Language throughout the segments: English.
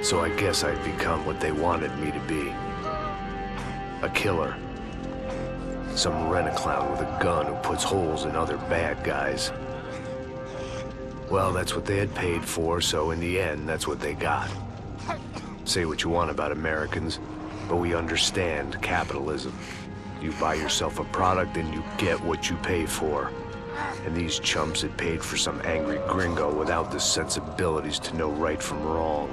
So I guess I'd become what they wanted me to be. A killer. Some rent-a-clown with a gun who puts holes in other bad guys. Well, that's what they had paid for, so in the end, that's what they got. Say what you want about Americans, but we understand capitalism. You buy yourself a product and you get what you pay for. And these chumps had paid for some angry gringo without the sensibilities to know right from wrong.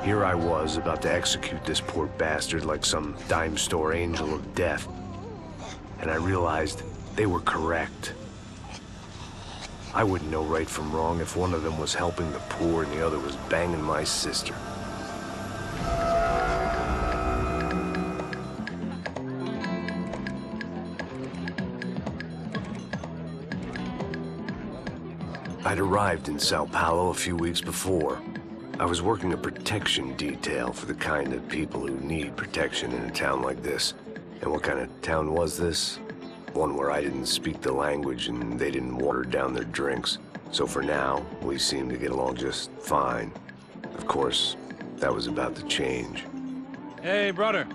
Here I was, about to execute this poor bastard like some dime store angel of death. And I realized they were correct. I wouldn't know right from wrong if one of them was helping the poor and the other was banging my sister. I'd arrived in Sao Paulo a few weeks before. I was working a protection detail for the kind of people who need protection in a town like this. And what kind of town was this? One where I didn't speak the language and they didn't water down their drinks. So for now, we seemed to get along just fine. Of course, that was about to change. Hey, brother.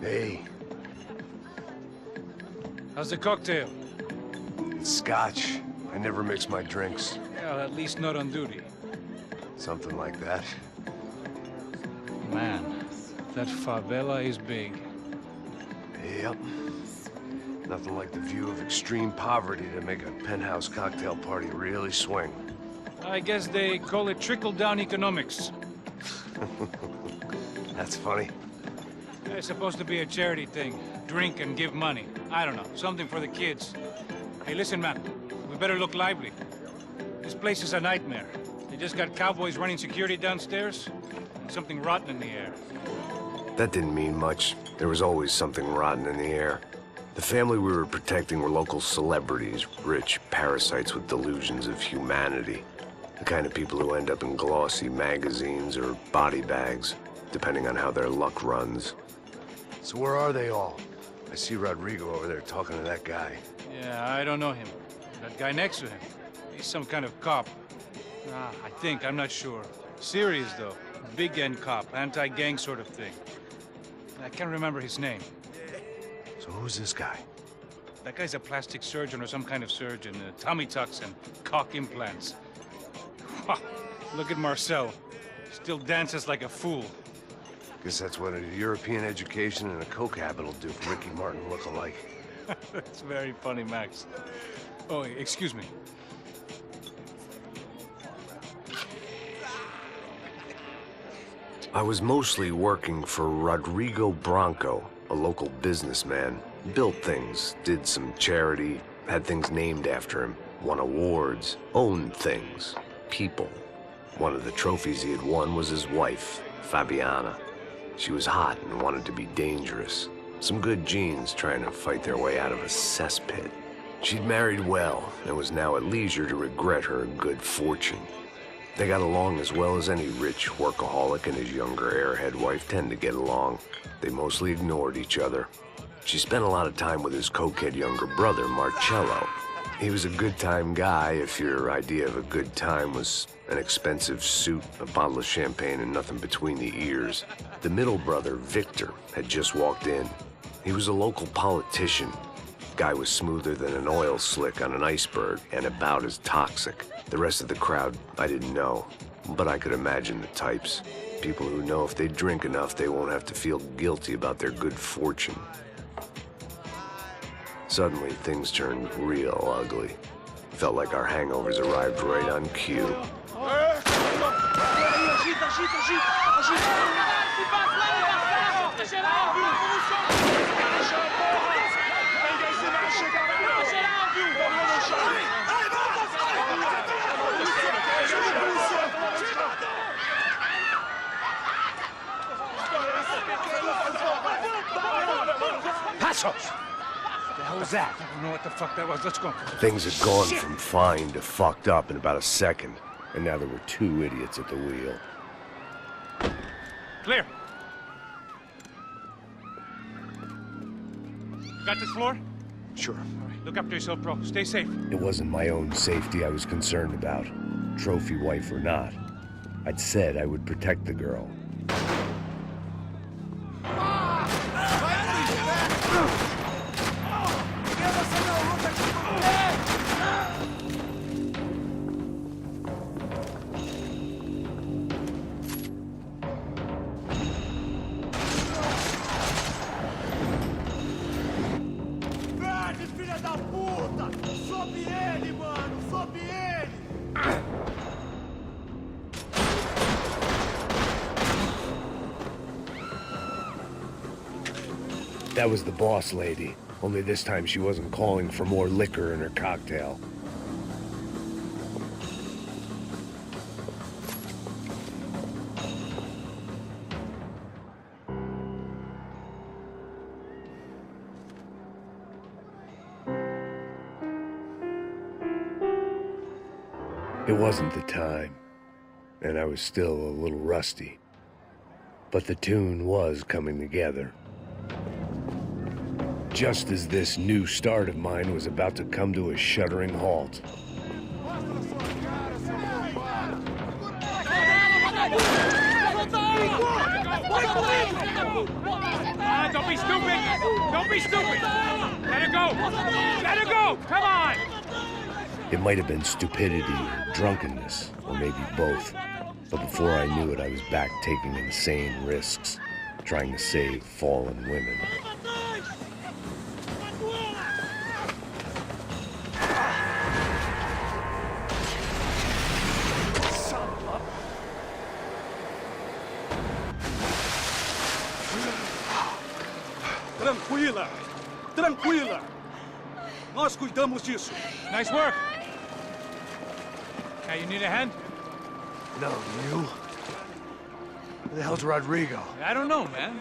Hey. How's the cocktail? It's scotch. I never mix my drinks. Well, at least not on duty. Something like that. Man, that favela is big. Yep. Nothing like the view of extreme poverty to make a penthouse cocktail party really swing. I guess they call it trickle-down economics. That's funny. It's supposed to be a charity thing. Drink and give money. I don't know, something for the kids. Hey, listen, man. We better look lively. This place is a nightmare. They just got cowboys running security downstairs, and something rotten in the air. That didn't mean much. There was always something rotten in the air. The family we were protecting were local celebrities, rich parasites with delusions of humanity. The kind of people who end up in glossy magazines or body bags, depending on how their luck runs. So where are they all? I see Rodrigo over there talking to that guy. Yeah, I don't know him. That guy next to him, he's some kind of cop. I think, I'm not sure. Serious, though. Big-end cop, anti-gang sort of thing. I can't remember his name. So who's this guy? That guy's a plastic surgeon or some kind of surgeon. Tummy tucks and cock implants. Look at Marcel. Still dances like a fool. Guess that's what a European education and a coke habit will do for Ricky Martin look-alike. That's very funny, Max. Oh, excuse me. I was mostly working for Rodrigo Branco, a local businessman. Built things, did some charity, had things named after him, won awards, owned things, people. One of the trophies he had won was his wife, Fabiana. She was hot and wanted to be dangerous. Some good genes trying to fight their way out of a cesspit. She'd married well and was now at leisure to regret her good fortune. They got along as well as any rich workaholic and his younger airhead wife tend to get along. They mostly ignored each other. She spent a lot of time with his cokehead younger brother, Marcello. He was a good-time guy if your idea of a good time was an expensive suit, a bottle of champagne, and nothing between the ears. The middle brother, Victor, had just walked in. He was a local politician. Guy was smoother than an oil slick on an iceberg and about as toxic. The rest of the crowd, I didn't know, but I could imagine the types. People who know if they drink enough, they won't have to feel guilty about their good fortune. Suddenly, things turned real ugly. Felt like our hangovers arrived right on cue. Passos! The hell was that? I don't know what the fuck that was. Let's go. Things had gone from fine to fucked up in about a second, and now there were two idiots at the wheel. Clear. Got this floor? Sure. All right, look after yourself, bro. Stay safe. It wasn't my own safety I was concerned about, trophy wife or not. I'd said I would protect the girl. That was the boss lady, only this time she wasn't calling for more liquor in her cocktail. It wasn't the time, and I was still a little rusty, but the tune was coming together. Just as this new start of mine was about to come to a shuddering halt. Don't be stupid! Don't be stupid! Let her go! Let her go! Come on! It might have been stupidity or drunkenness, or maybe both. But before I knew it, I was back taking insane risks, trying to save fallen women. Tranquila! Tranquila! Nós cuidamos disso. Nice work! Hey, you need a hand? No, you? Where the hell's Rodrigo? I don't know, man.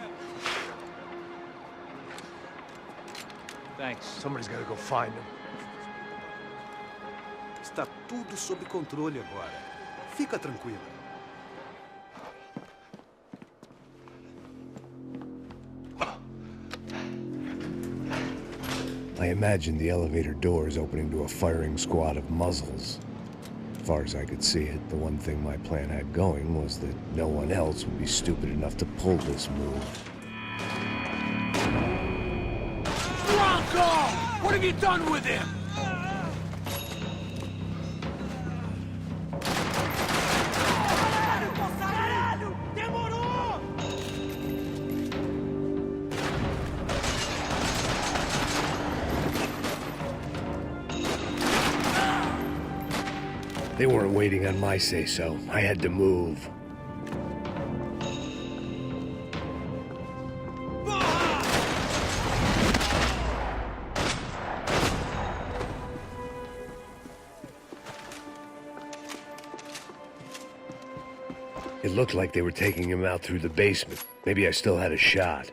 Thanks. Somebody's gotta go find him. Está tudo sob controle agora. Fica tranquila. I imagined the elevator doors opening to a firing squad of muzzles. As far as I could see it, the one thing my plan had going was that no one else would be stupid enough to pull this move. Bronco! What have you done with him? They weren't waiting on my say-so. I had to move. It looked like they were taking him out through the basement. Maybe I still had a shot.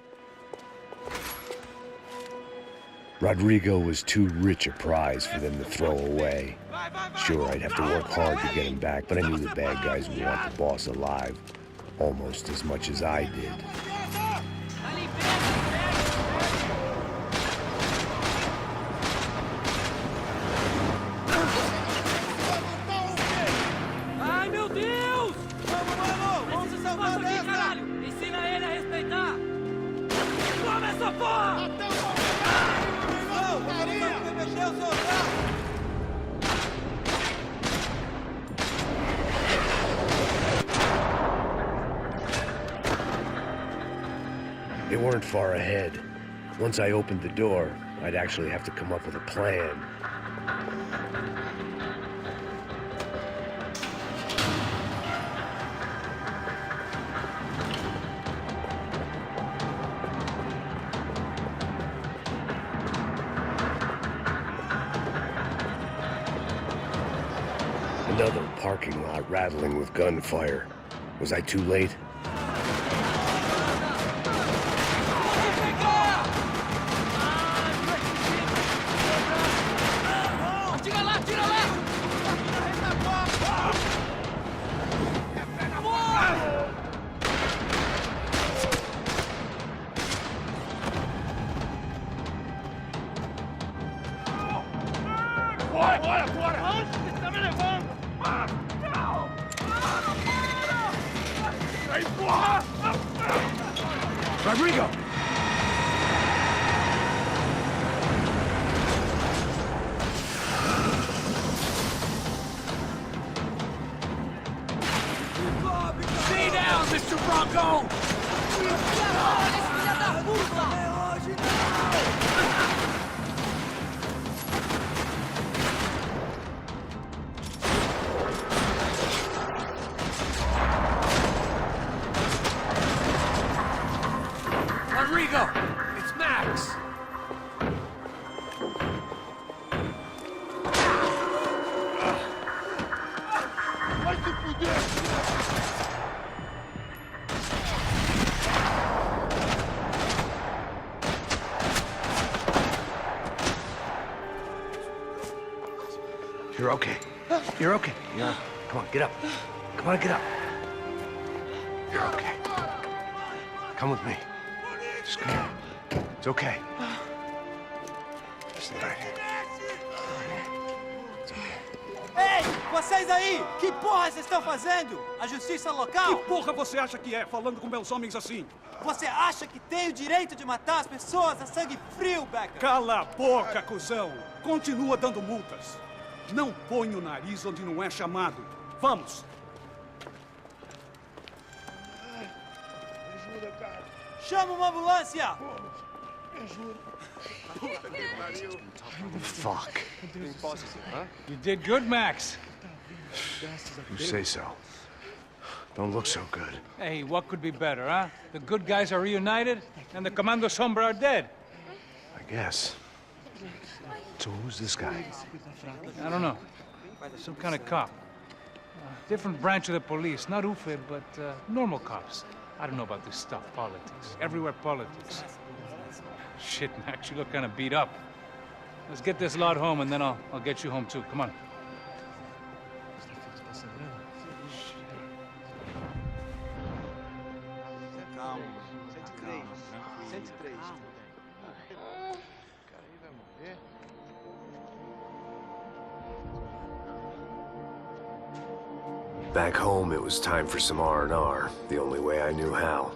Rodrigo was too rich a prize for them to throw away. Sure, I'd have to work hard to get him back, but I knew the bad guys would want the boss alive almost as much as I did. Ai, meu Deus! Vamos salvar aqui, caralho! Ensina ele a respeitar! Toma essa porra! They weren't far ahead. Once I opened the door, I'd actually have to come up with a plan. Another parking lot rattling with gunfire. Was I too late? Rodrigo! Stay down, Mr. Bronco! Rodrigo! It's Max! You're okay. You're okay. Yeah. Come on, get up. Come on, get up. You're okay. Come with me. Just come here. It's okay. Stay right here. It's okay. Ei, vocês aí! Que porra vocês estão fazendo? A justiça Que local? porra você acha que é, falando com meus homens assim? Você acha que tem o direito de matar as pessoas a sangue frio, Becker? Cala a boca, cuzão! Continua dando multas. Não põe o nariz onde não é chamado. Vamos! Chama uma ambulância! Fuck. You did good, Max. You say so. Don't look so good. Hey, what could be better, huh? The good guys are reunited, and the Commando Sombra are dead. I guess. So who's this guy? I don't know. Some kind of cop. Different branch of the police. Not UFE, but normal cops. I don't know about this stuff, politics. Everywhere politics. Shit, Max, you look kind of beat up. Let's get this lot home, and then I'll get you home, too. Come on. Back home, it was time for some R&R, the only way I knew how.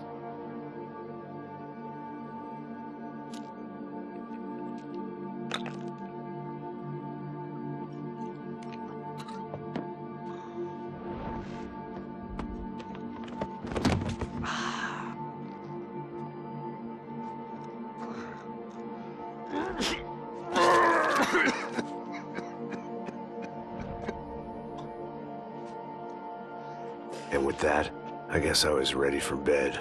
And with that, I guess I was ready for bed.